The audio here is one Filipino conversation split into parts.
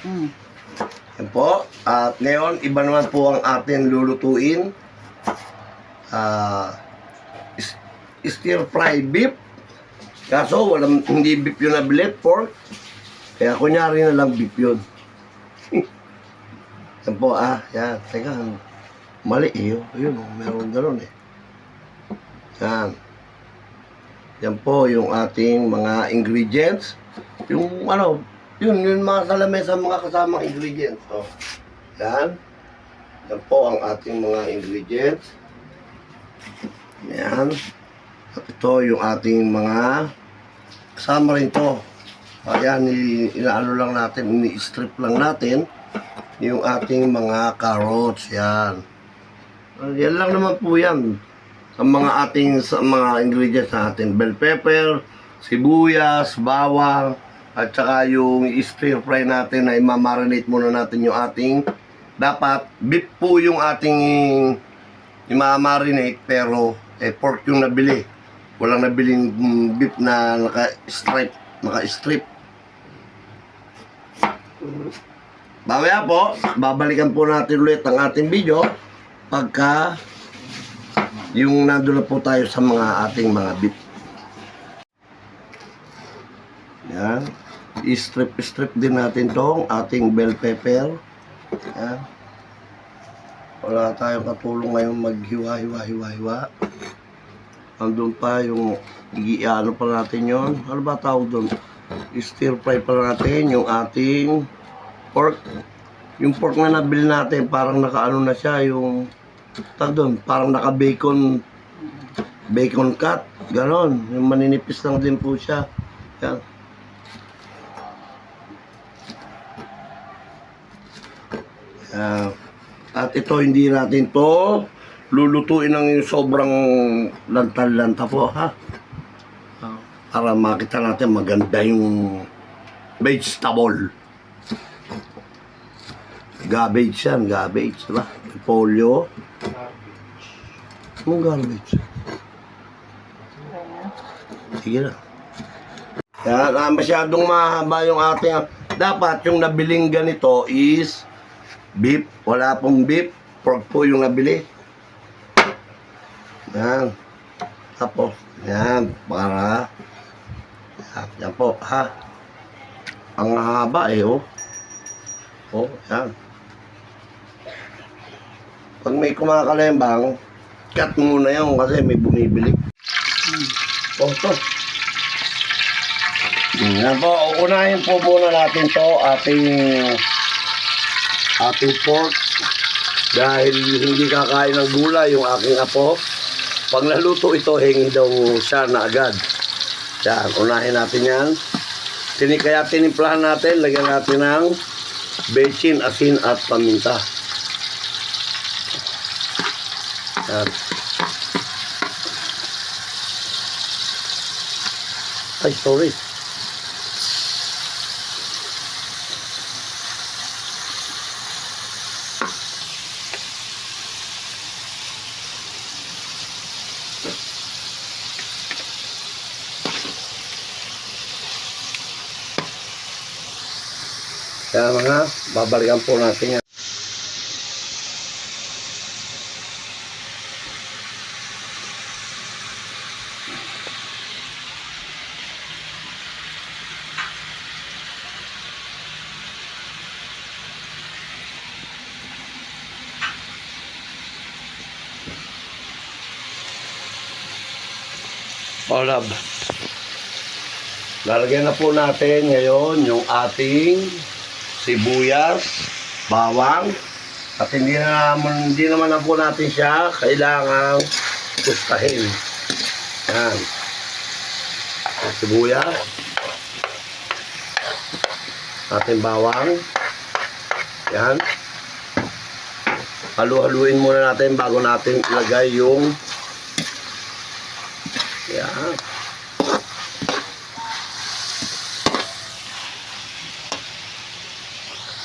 Mm. Yan po. At ngayon, iba naman po ang ating lulutuin. Stir fry beef. Kaso, hindi beef yun nabili, pork. Kaya kunyari na lang beef yun. Yan po, yan. Teka, mali eh. Yun, meron gano'n eh. Yan. Yan po yung ating mga ingredients. Yung yun mga kalamesa, mga kasamang ingredients. So, yan. Yan po ang ating mga ingredients. Yan. At ito yung ating mga kasama rin to. Ayan, inaano lang natin, ini-strip lang natin yung ating mga carrots. Yan. Yan lang naman po yan. Sa mga ingredients natin. Bell pepper, sibuyas, bawang, at saka yung stir fry natin na imamarinate muna natin yung ating, dapat beef po yung ating imamarinate, pero pork yung nabili. Walang nabiling beef na naka-strip. Mamaya po, babalikan po natin ulit ang ating video pagka yung nandun na po tayo sa mga ating mga beef. Yan. I-strip din natin tong ating bell pepper. Yan. Wala tayong katulong ngayon maghiwa-hiwa-hiwa-hiwa. Andun pa yung ano pa natin yon. Ano ba tawag doon? I-stir fry pa natin yung ating pork. Yung pork na nabili natin, parang nakaano na siya, yung doon, parang naka-bacon cut. Ganon. Yung maninipis lang din po siya. Yan. At ito, hindi natin to lulutuin ng sobrang lantal-lanta po, ha? Para makita natin maganda yung vegetable. Garbage yan, garbage, diba? Polio. Anong garbage? Sige na. Kaya masyadong mahaba yung ating, dapat yung nabiling ganito is beef. Wala pong beef, pork po yung nabili. Yan. Tapos, yan, para yan po, ha? Ang haba eh, oh. Oh, yan. Pag may kumakalembang, cut muna yun kasi may bumibili. Oh, to. Yan po, unahin po muna natin to, ating pork. Dahil hindi kakain ng gulay yung aking apo. Pag naluto ito, hingi daw siya na agad. Yan, unahin natin yan. Kaya tinimplahan natin, lagyan natin ng bechin, asin at paminta. Yan. Ay, sorry. Kaya mga, babalikan po natin yan. Olab. Lalagyan na po natin ngayon yung ating sibuyas, bawang, at hindi naman na po natin siya kailangang gustahin. Yan. Sibuyas, ating bawang, yan. Halu-haluin muna natin bago natin ilagay yung yan.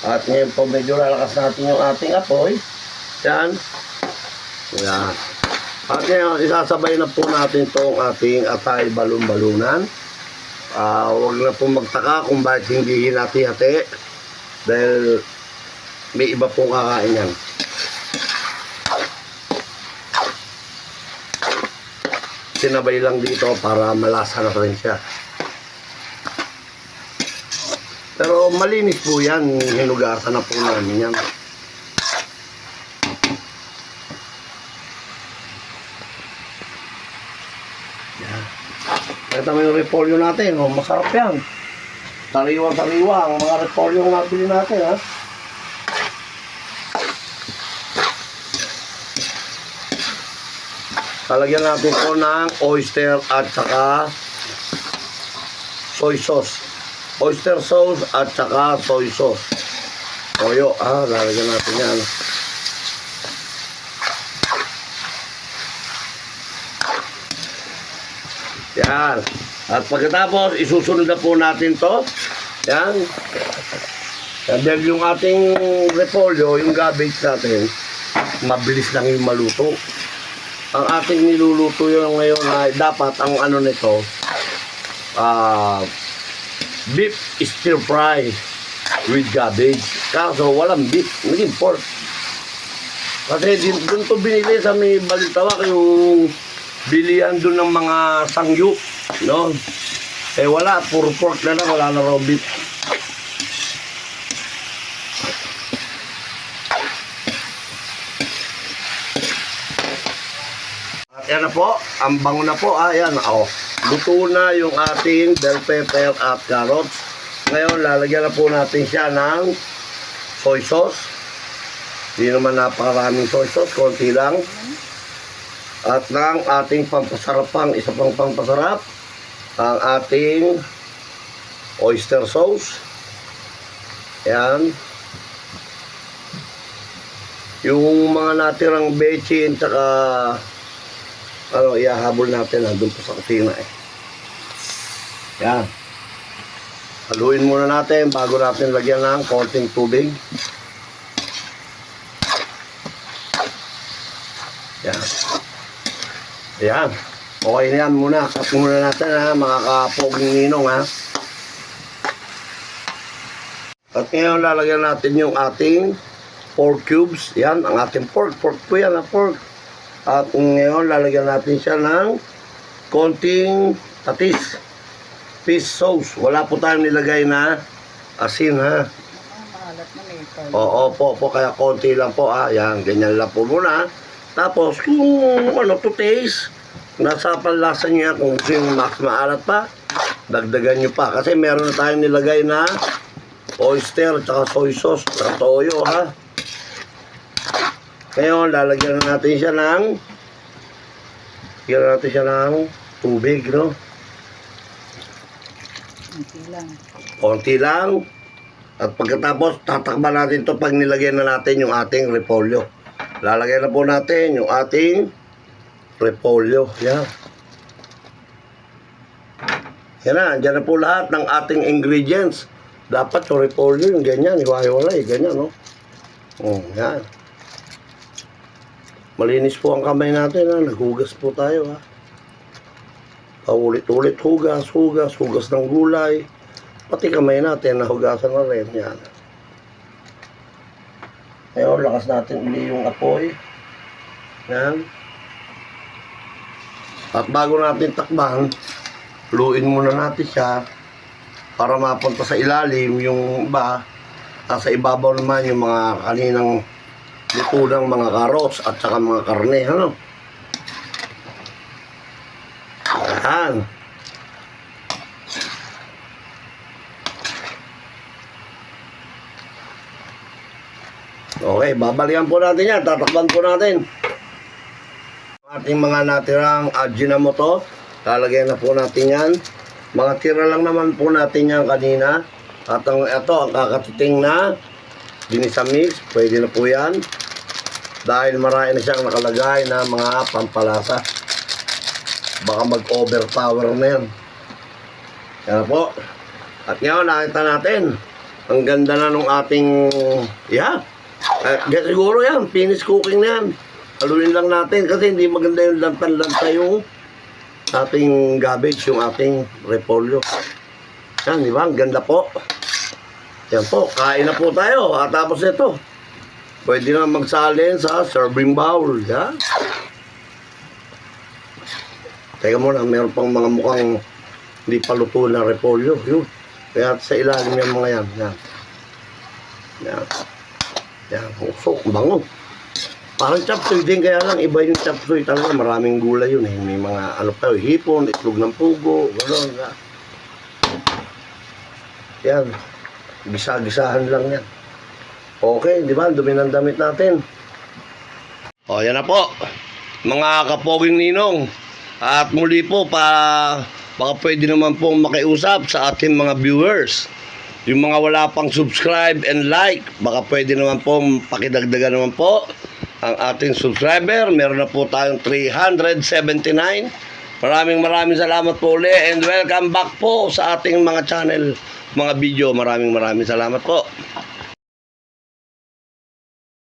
At ngayon po medyo lalakas natin yung ating apoy. Yan. Yan. At ngayon isasabay na po natin itong ating atay balon-balunan. Huwag na po magtaka kung bakit hindi hinati-hati. Dahil may iba pong kakain yan. Sinabay lang dito para malasa na rin siya. Pero malinis po yan. Hinugasan na po namin yan. Ito mo yung repolyo natin, oh, masarap yan. Sariwa-sariwa ang mga repolyo na nabili natin, ha. Talagyan natin po ng oyster at saka soy sauce. Oyster sauce at saka soy sauce. Toyo, lalagyan natin yan. Yan. At pagkatapos, isusunod na po natin to. Yan. Dahil yung ating repolyo, yung cabbage natin, mabilis lang yung maluto. Ang ating niluluto yung ngayon ay dapat ang ano nito, beef stir fry with cabbage. Kaso walang beef, naging pork. Kasi doon to binili sa may Balintawak yung bilihan doon ng mga sangyup, no? Eh wala, puro pork na lang, wala na raw beef. At yan na po, ang bango na po, yan, luto na yung ating bell pepper at carrots. Ngayon, lalagyan na po natin siya ng soy sauce. Hindi naman napakaraming soy sauce, konti lang. At ng ating pampasarap pang, isa pang pampasarap, ang ating oyster sauce. Yan. Yung mga natirang bechin, tsaka ihahabol natin, doon po sa kusina eh. Yan. Haluin muna natin bago natin lagyan ng konting tubig. Yan. Ayan. Okay na yan muna. Cut muna natin mga kapoging ninong At ngayon lalagyan natin yung ating pork cubes. Yan, ang ating pork. Pork po yan, pork. At ngayon lalagyan natin siya ng konting patis. Fish sauce. Wala po tayong nilagay na asin Maalat na ito. Oo po, kaya konti lang po Yan, ganyan lang po muna. Tapos kung to taste, nasa panlasa niya kung yung max maalat pa, dagdagan nyo pa. Kasi meron na tayong nilagay na oyster, tsaka soy sauce, tsaka toyo Ngayon, lalagyan natin siya ng tubig, no? Konti lang. At pagkatapos, tatakban natin to pag nilagyan na natin yung ating repolyo. Lalagay na po natin yung ating repolyo. Yan. Yan na, andyan na po lahat ng ating ingredients. Dapat yung repolyo, yung ganyan, iwahiwalay, ganyan, no? Yan. Malinis po ang kamay natin, naghugas po tayo, Paulit-ulit hugas ng gulay. Pati kamay natin, nahugasan na rin, yan. Ngayon, lakas natin uli yung apoy. Yan. At bago natin takban, luin muna natin siya para mapunta sa ilalim yung iba. Sa ibabaw naman yung mga kaninang luto ng mga carrots at saka mga karne. Yan. Okay, babalikan po natin yan. Tatakban po natin. Ating mga natirang Ajinomoto, lalagyan na po natin yan. Mga tira lang naman po natin yan kanina. At ito, ang kakatiting na ginisa mix, pwede na po yan. Dahil marami na siyang nakalagay na mga pampalasa. Baka mag-overpower na yan. Yan po. At ngayon, nakita natin. Ang ganda na nung ating, siguro yan, finish cooking na yan. Haluin lang natin kasi hindi maganda yung lantan-lanta yung ating cabbage, yung ating repolyo. Yan, di ba? Ang ganda po. Yan po, kain na po tayo. At tapos ito, pwede na magsalin sa serving bowl. Yan. Teka muna, meron pang mga mukhang hindi pa luto na repolyo. Yun. Kaya sa ilalim yung mga yan. Yan. Yan. Yan. Usok, bango. Parang chop suey din, kaya lang iba yung chop suey talaga. Maraming gulay yun eh. May mga ano pa, hipon, itlog ng pugo, gano'n. Yan. Gisa-gisahan lang yan. Okay, di ba? Dumi ng damit natin. O, yan na po. Mga kapoging ninong. At muli po, baka pwede naman pong makiusap sa ating mga viewers. Yung mga wala pang subscribe and like, baka pwede naman pong pakidagdagan naman po ang ating subscriber. Meron na po tayong 379. Maraming salamat po ulit and welcome back po sa ating mga channel, mga video. Maraming salamat po.